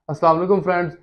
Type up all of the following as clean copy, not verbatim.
अस्सलाम वालेकुम friends,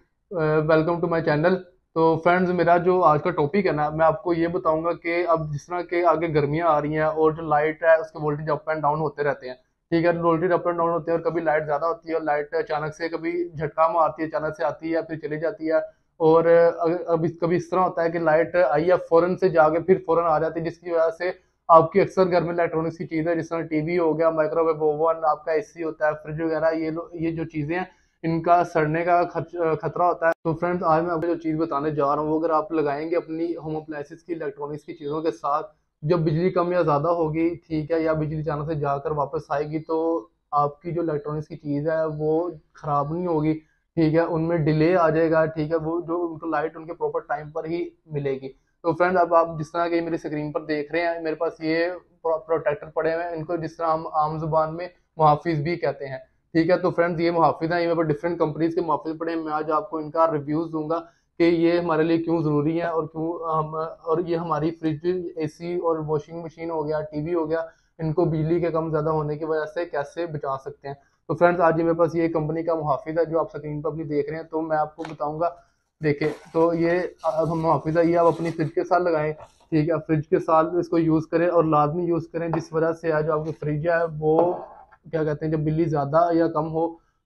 welcome to my channel. तो फ्रेंड्स, मेरा जो आज का टॉपिक है ना, मैं आपको ये बताऊंगा कि अब जिस तरह के आगे गर्मियां आ रही हैं और जो लाइट है उसके वोल्टेज अप एंड डाउन होते रहते हैं। ठीक है, वोल्टेज अप एंड डाउन होते हैं और कभी लाइट ज़्यादा होती है और लाइट अचानक से कभी झटका मारती है, अचानक से आती है फिर चली जाती है। और अब कभी इस तरह होता है कि लाइट आई है फ़ौरन से जाके फिर फ़ौरन आ जाती है, जिसकी वजह से आपकी अक्सर घर में इलेक्ट्रॉनिक्स की चीज़ें जिस तरह टीवी हो गया, माइक्रोवेव ओवन, आपका एसी होता है, फ्रिज वगैरह, ये जो चीज़ें हैं इनका सड़ने का खतरा होता है। तो फ्रेंड्स, आज मैं आपको जो चीज़ बताने जा रहा हूँ वो अगर आप लगाएंगे अपनी होम अप्लायंसेस की, इलेक्ट्रॉनिक्स की चीज़ों के साथ, जब बिजली कम या ज़्यादा होगी, ठीक है, या बिजली अचानक से जाकर वापस आएगी, तो आपकी जो इलेक्ट्रॉनिक्स की चीज़ है वो ख़राब नहीं होगी। ठीक है, उनमें डिले आ जाएगा। ठीक है, वो जो उनको लाइट उनके प्रॉपर टाइम पर ही मिलेगी। तो फ्रेंड, अब आप जिस तरह के मेरी स्क्रीन पर देख रहे हैं, मेरे पास ये प्रोटेक्टर पड़े हुए हैं। इनको जिस तरह हम आम जुबान में मुहाफिज भी कहते हैं। ठीक है, तो फ्रेंड्स, ये मुहाफिज हैं, ये मेरे पास डिफरेंट कंपनीज के मुहाफिज पड़े हैं। मैं आज आपको इनका रिव्यूज दूंगा कि ये हमारे लिए क्यों ज़रूरी है और क्यों हम, और ये हमारी फ्रिज, एसी और वॉशिंग मशीन हो गया, टीवी हो गया, इनको बिजली के कम ज़्यादा होने की वजह से कैसे बचा सकते हैं। तो फ्रेंड्स, आज ये मेरे पास ये कंपनी का मुहाफिज है जो आप स्क्रीन पर अपनी देख रहे हैं। तो मैं आपको बताऊंगा, देखें तो ये अब हम मुहाफिज है, ये आप अपनी फ्रिज के साथ लगाएं। ठीक है, फ्रिज के साथ इसको यूज़ करें और लाजमी यूज़ करें, जिस वजह से आज जो आपकी फ्रिज है वो क्या कहते हैं, जब बिजली ज़्यादा या कम हो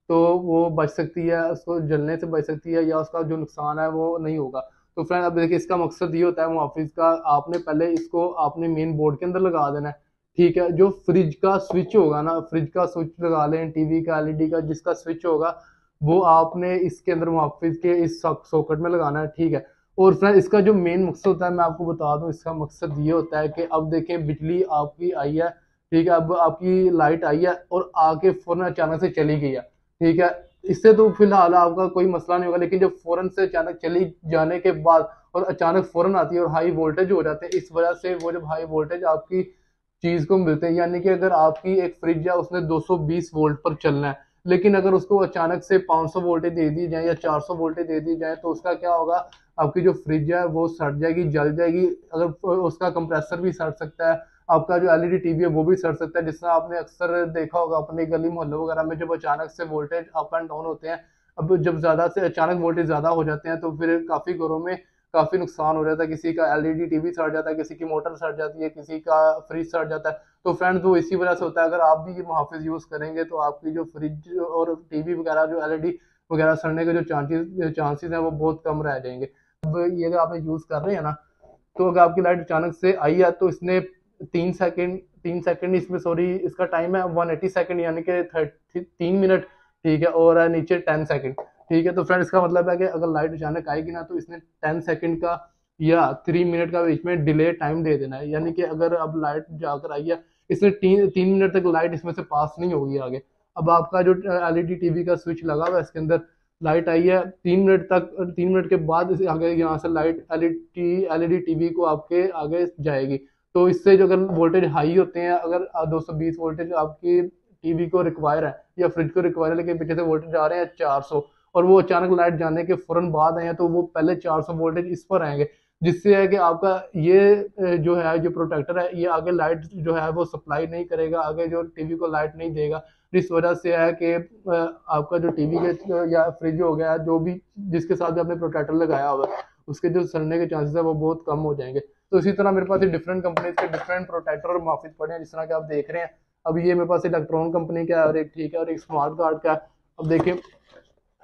तो वो बच सकती है, उसको जलने से बच सकती है, या उसका जो नुकसान है वो नहीं होगा। तो फ्रेंड, अब देखिए, इसका मकसद ये होता है मुहाफिज का, आपने पहले इसको आपने मेन बोर्ड के अंदर लगा देना है। ठीक है, जो फ्रिज का स्विच होगा ना, फ्रिज का स्विच लगा लें, टीवी का, एलईडी का जिसका स्विच होगा, वो आपने इसके अंदर मुहाफिज के इस सॉकेट में लगाना है। ठीक है, और फ्रेंड, इसका जो मेन मकसद होता है मैं आपको बता दूं, इसका मकसद ये होता है कि अब देखें, बिजली आपकी आई है, ठीक है, अब आपकी लाइट आई है और आके फौरन अचानक से चली गई है। ठीक है, इससे तो फिलहाल आपका कोई मसला नहीं होगा, लेकिन जब फौरन से अचानक चली जाने के बाद और अचानक फौरन आती है और हाई वोल्टेज हो जाते हैं, इस वजह से वो जब हाई वोल्टेज आपकी चीज को मिलते हैं, यानी कि अगर आपकी एक फ्रिज है उसने 220 वोल्ट पर चलना है, लेकिन अगर उसको अचानक से 500 वोल्टेज दे दी जाए या 400 वोल्टेज दे दी जाए, तो उसका क्या होगा, आपकी जो फ्रिज है वो सड़ जाएगी, जल जाएगी। अगर उसका कंप्रेसर भी सड़ सकता है, आपका जो एलईडी टीवी है वो भी सड़ सकता है। जिस तरह आपने अक्सर देखा होगा अपने गली मोहल्ले वगैरह में, जब अचानक से वोल्टेज अप एंड डाउन होते हैं, अब जब ज्यादा से अचानक वोल्टेज ज्यादा हो जाते हैं, तो फिर काफी घरों में काफी नुकसान हो जाता है। किसी का एलईडी टीवी सड़ जाता है, किसी की मोटर सड़ जाती है, किसी का फ्रिज सड़ जाता है। तो फ्रेंड्स, वो इसी वजह से होता है। अगर आप भी ये मुहाफिज यूज करेंगे तो आपकी जो फ्रिज और टीवी वगैरह, जो एलईडी वगैरह सड़ने के जो चांसेस हैं वो बहुत कम रह जाएंगे। अब ये अगर आप यूज कर रहे हैं ना, तो अगर आपकी लाइट अचानक से आई है तो इसने 3 सेकंड, 3 सेकंड इसमें, सॉरी, इसका टाइम है 180 सेकंड, यानी कि 3 मिनट। ठीक है, और नीचे 10 सेकंड। ठीक है, तो फ्रेंड, इसका मतलब है कि अगर लाइट अचानक आएगी ना, तो इसने 10 सेकंड का या 3 मिनट का बीच में डिले टाइम दे देना है। यानी कि अगर अब लाइट जाकर आई है, इसने 3 मिनट तक लाइट इसमें से पास नहीं होगी आगे। अब आपका जो एलईडी टीवी का स्विच लगा हुआ है इसके अंदर, लाइट आई है 3 मिनट तक, 3 मिनट के बाद इसे आगे यहाँ से लाइट एलईडी टीवी को आपके आगे जाएगी। तो इससे जो अगर वोल्टेज हाई होते हैं, अगर 220 वोल्टेज आपकी टीवी को रिक्वायर है या फ्रिज को रिक्वायर है, लेकिन पीछे से वोल्टेज आ रहे हैं 400, और वो अचानक लाइट जाने के फौरन बाद आए हैं, तो वो पहले 400 वोल्टेज इस पर आएंगे, जिससे है कि आपका ये जो है, जो प्रोटेक्टर है, ये आगे लाइट जो है वो सप्लाई नहीं करेगा, आगे जो टीवी को लाइट नहीं देगा। इस वजह से है कि आपका जो टीवी के या फ्रिज हो गया, जो भी जिसके साथ भी आपने प्रोटेक्टर लगाया हुआ है, उसके जो सड़ने के चांसेस है वो बहुत कम हो जाएंगे। तो इसी तरह मेरे पास डिफरेंट कंपनीज के डिफरेंट प्रोटेक्टर और मुहाफिज पड़े हैं, जिस तरह के आप देख रहे हैं। अब ये मेरे पास इलेक्ट्रॉन कंपनी का है और एक, ठीक है, और एक स्मार्ट गार्ड का है। अब देखिए,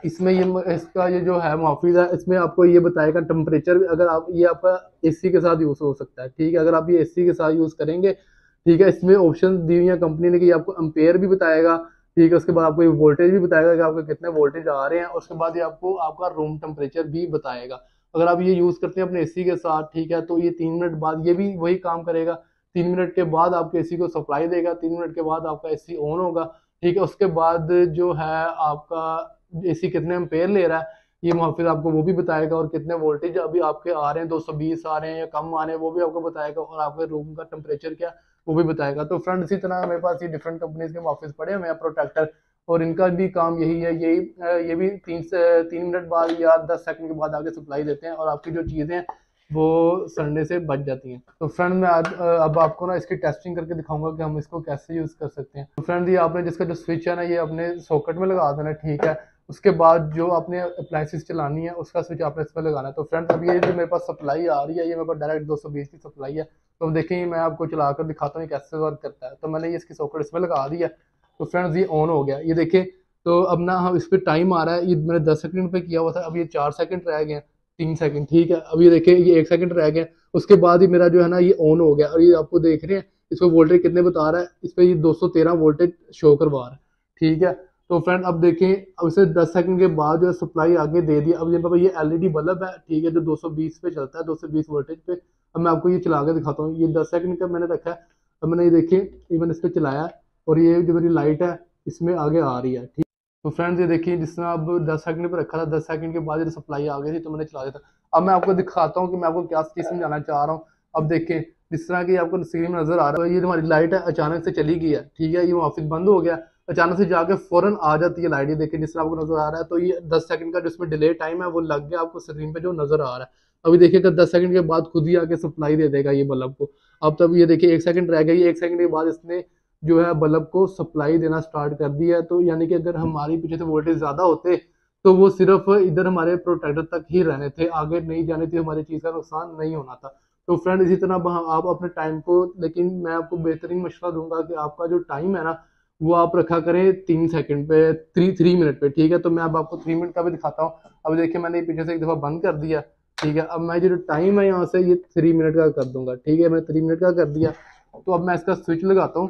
इसमें ये इसका ये जो है मुहाफिज है, इसमें आपको ये बताएगा टेम्परेचर भी, अगर आप ये आपका एसी के साथ यूज हो सकता है। ठीक है, अगर आप ये एसी के साथ यूज करेंगे, ठीक है, इसमें ऑप्शन दी हुई है कंपनी ने कि आपको एम्पेयर भी बताएगा। ठीक है, उसके बाद आपको ये वोल्टेज भी बताएगा कि आपके कितने वोल्टेज आ रहे हैं, और उसके बाद ये आपको आपका रूम टेम्परेचर भी बताएगा। अगर आप ये यूज करते हैं अपने एसी के साथ, ठीक है, तो ये 3 मिनट बाद ये भी वही काम करेगा। 3 मिनट के बाद आपके एसी को सप्लाई देगा, 3 मिनट के बाद आपका एसी ऑन होगा। ठीक है, उसके बाद जो है आपका एसी कितने एम्पेयर ले रहा है, ये मुहाफिज आपको वो भी बताएगा, और कितने वोल्टेज अभी आपके आ रहे हैं, 220 आ रहे हैं या कम आ रहे हैं, वो भी आपको बताएगा, और आपके रूम का टेम्परेचर क्या वो भी बताएगा। तो फ्रेंड, इसी तरह मेरे पास ये डिफरेंट कंपनीज के मुहाफिज पड़े हुए हैं प्रोटेक्टर, और इनका भी काम यही है, ये भी 3 मिनट बाद या 10 सेकंड के बाद आगे सप्लाई देते हैं, और आपकी जो चीज़ें हैं वो सड़ने से बच जाती हैं। तो फ्रेंड, मैं आज अब आपको ना इसकी टेस्टिंग करके दिखाऊंगा कि हम इसको कैसे यूज कर सकते हैं। तो फ्रेंड, ये आपने जिसका जो स्विच है ना, ये अपने सॉकेट में लगा देना, ठीक है। उसके बाद जो आपने अप्लाइंसेस चलानी है उसका स्विच आपने इसमें लगाना है। तो फ्रेंड्स अब ये जो मेरे पास सप्लाई आ रही है ये मेरे पास डायरेक्ट 220 की सप्लाई है। तो अब देखें मैं आपको चला कर दिखाता हूँ ये कैसे वर्क करता है। तो मैंने ये इसकी सॉकेट इसमें लगा दी है। तो फ्रेंड्स ये ऑन हो गया, ये देखें। तो अब ना हम इस पर टाइम आ रहा है, ये मैंने 10 सेकंड पे किया हुआ था, अब ये 4 सेकंड रह गए हैं, 3 सेकंड, ठीक है। अब ये देखें ये 1 सेकंड रह गए, उसके बाद ही मेरा जो है ना ये ऑन हो गया। और ये आपको देख रहे हैं इसको वोल्टेज कितने बता रहा है, इस पे ये 213 वोल्टेज शो करवा रहा है, ठीक है। तो फ्रेंड अब देखें, अब इसे 10 सेकंड के बाद जो है सप्लाई आगे दे दी। अब ये पापा ये एलईडी बल्ब है, ठीक है, जो 220 पे चलता है, 220 वोल्टेज पे। अब मैं आपको ये चला के दिखाता हूँ, ये 10 सेकंड का मैंने रखा है। अब मैंने ये देखिए, ये मैंने इस पर चलाया और ये जो मेरी लाइट है इसमें आगे आ रही है, ठीक। तो फ्रेंड्स ये देखिए, जिस तरह अब 10 सेकंड पे रखा था, 10 सेकंड के बाद ये सप्लाई आ गई थी तो मैंने चला दिया था। अब मैं आपको दिखाता हूँ कि मैं आपको क्या चीज़ समझाना चाह रहा हूँ। अब देखें, जिस तरह की आपको स्क्रीन में नजर आ रहा है, ये हमारी लाइट है अचानक से चली गई है, ठीक है, ये वापस बंद हो गया, अचानक से जाके फौरन आ जाती है लाइट। ये देखिए जिस तरह आपको नजर आ रहा है, तो ये 10 सेकंड का जिसमें डिले टाइम है वो लग गया आपको स्क्रीन पे जो नजर आ रहा है। अभी देखिएगा 10 सेकंड के बाद खुद ही आके सप्लाई दे देगा ये बल्ब को। अब तब ये देखिए 1 सेकंड रह गई, 1 सेकंड के बाद इसने जो है बल्ब को सप्लाई देना स्टार्ट कर दिया है। तो यानी कि अगर हमारी पीछे से वोल्टेज ज्यादा होते तो वो सिर्फ इधर हमारे प्रोटेक्टर तक ही रहने थे, आगे नहीं जाने थे, हमारी चीज का नुकसान नहीं होना था। तो फ्रेंड इसी तरह आप अपने टाइम को, लेकिन मैं आपको बेहतरीन मशवरा दूंगा कि आपका जो टाइम है ना वो आप रखा करें 3 सेकंड पे, 3 मिनट पे, ठीक है। तो मैं अब आपको 3 मिनट का भी दिखाता हूँ। अब देखिए मैंने ये पीछे से एक दफा बंद कर दिया, ठीक है। अब मैं जो टाइम है यहाँ से ये 3 मिनट का कर दूंगा, ठीक है, मैंने 3 मिनट का कर दिया। तो अब मैं इसका स्विच लगाता हूँ,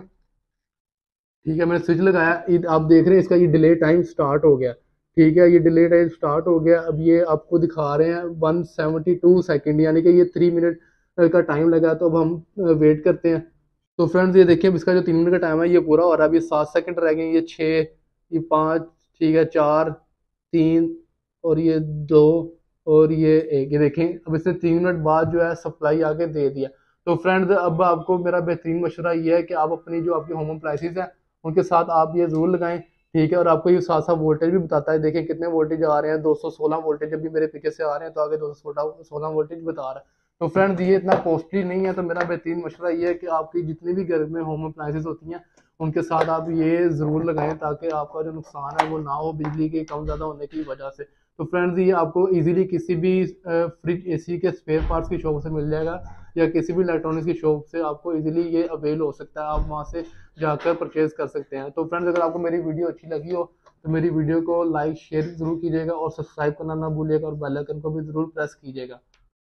ठीक है, मैंने स्विच लगाया, आप देख रहे हैं इसका ये डिले टाइम स्टार्ट हो गया, ठीक है, ये डिले टाइम स्टार्ट हो गया। अब ये आपको दिखा रहे हैं 172 सेकेंड, यानी कि ये 3 मिनट का टाइम लगा। तो अब हम वेट करते हैं। तो फ्रेंड्स ये देखिए, अब इसका जो 3 मिनट का टाइम है ये पूरा हो रहा है। अब ये 7 सेकंड रह गए, ये 6, ये 5, ठीक है, 4, 3 और ये 2 और ये 1। ये देखें अब इसने 3 मिनट बाद जो है सप्लाई आके दे दिया। तो फ्रेंड्स अब आपको मेरा बेहतरीन मशवरा ये है कि आप अपनी जो आपकी होम अप्लाइंसेस हैं उनके साथ आप ये जरूर लगाएं, ठीक है। और आपको ये साथ साथ वोल्टेज भी बताता है, देखें कितने वोल्टेज आ रहे हैं, 216 वोल्टेज अभी मेरे पीछे से आ रहे हैं, तो आगे 216 वोल्टेज बता रहा है। तो फ्रेंड्स ये इतना कॉस्टली नहीं है। तो मेरा बेहतरीन मशवरा ये है कि आपकी जितनी भी घर में होम अप्लाइंसेस होती हैं उनके साथ आप ये ज़रूर लगाएं, ताकि आपका जो नुकसान है वो ना हो बिजली के कम ज़्यादा होने की वजह से। तो फ्रेंड्स ये आपको इजीली किसी भी फ्रिज एसी के स्पेयर पार्ट्स की शॉप से मिल जाएगा, या किसी भी इलेक्ट्रॉनिक्स की शॉप से आपको इजीली ये अवेल हो सकता है, आप वहाँ से जाकर परचेज कर सकते हैं। तो फ्रेंड्स अगर आपको मेरी वीडियो अच्छी लगी हो तो मेरी वीडियो को लाइक शेयर ज़रूर कीजिएगा और सब्सक्राइब करना ना भूलिएगा और बेल आइकन को भी ज़रूर प्रेस कीजिएगा।